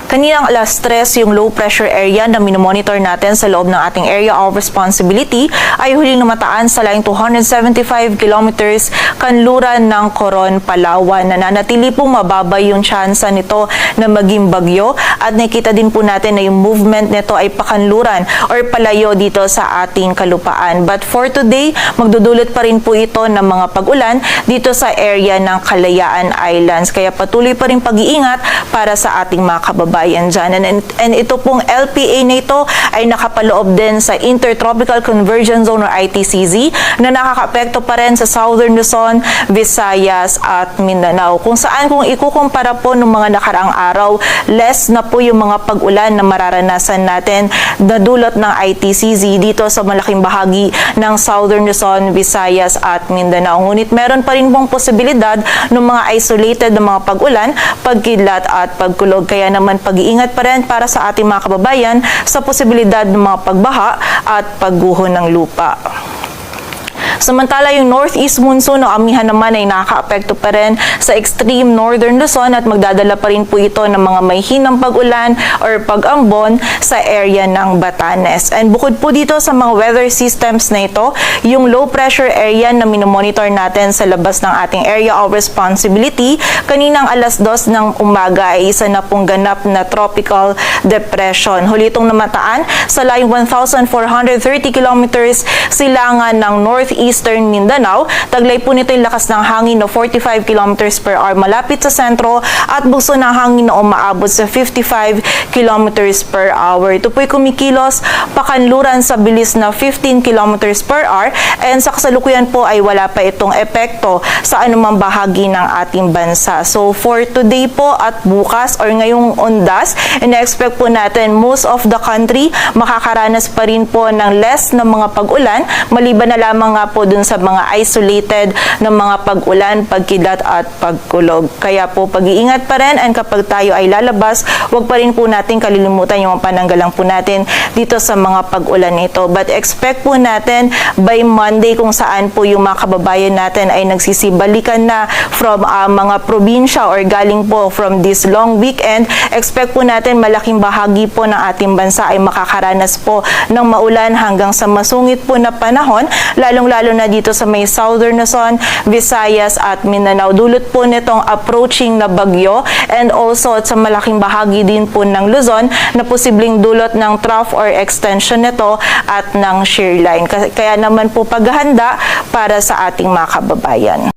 Kaninang alas 3, yung low pressure area na minomonitor natin sa loob ng ating area of responsibility ay huling namataan sa laing 275 kilometers kanluran ng Coron, Palawan. Nananatili pong mababa yung tsansa nito na maging bagyo at nakita din po natin na yung movement nito ay pakanluran or palayo dito sa ating kalupaan. But for today, magdudulot pa rin po ito ng mga pag-ulan dito sa area ng Kalayaan Islands. Kaya patuloy pa rin pag-iingat para sa ating mga kababayan dyan. And ito pong LPA na ito ay nakapaloob din sa Intertropical Convergence Zone or ITCZ na nakakaapekto pa rin sa Southern Luzon, Visayas at Mindanao. Kung saan kung ikukumpara po ng mga nakaraang araw, less na po yung mga pag-ulan na mararanasan natin na dulot ng ITCZ dito sa malaking bahagi ng Southern Luzon, Visayas at Mindanao. Ngunit meron pa rin pong posibilidad ng mga isolated na mga pag-ulan, pagkidlat at pagkulog. Kaya naman pag-iingat pa rin para sa ating mga kababayan sa posibilidad ng mga pagbaha at pagguho ng lupa. Samantala, yung northeast monsoon o amihan naman ay nakakaapekto pa rin sa extreme northern Luzon at magdadala pa rin po ito ng mga may hinang pag-ulan or pag-ambon sa area ng Batanes. And bukod po dito sa mga weather systems na ito, yung low pressure area na minomonitor natin sa labas ng ating area of responsibility, kaninang alas 2 ng umaga ay isa na pong ganap na tropical depression. Huli itong namataan sa layong 1,430 kilometers silangan ng northeastern Mindanao. Taglay po nito yung lakas ng hangin na 45 kilometers per hour malapit sa sentro at bugso ng hangin na umaabot sa 55 kilometers per hour. Ito po'y kumikilos pakanluran sa bilis na 15 kilometers per hour and sa kasalukuyan po ay wala pa itong epekto sa anumang bahagi ng ating bansa. So for today po at bukas or ngayong undas, ina-expect po natin most of the country makakaranas pa rin po ng less na mga pag-ulan, maliban na lamang nga po dun sa mga isolated na mga pag-ulan, pagkidlat at pagkulog. Kaya po pag-iingat pa rin and kapag tayo ay lalabas, huwag pa rin po natin kalilimutan yung pananggalang po natin dito sa mga pag-ulan nito. But expect po natin by Monday kung saan po yung mga kababayan natin ay nagsisibalikan na from mga probinsya or galing po from this long weekend. Expect po natin malaking bahagi po ng ating bansa ay makakaranas po ng maulan hanggang sa masungit po na panahon, lalong-lalo na dito sa may Southern Luzon, Visayas at Mindanao. Dulot po nitong approaching na bagyo and also at sa malaking bahagi din po ng Luzon na posibleng dulot ng trough or extension nito at ng shear line. Kaya naman po paghahanda para sa ating mga kababayan.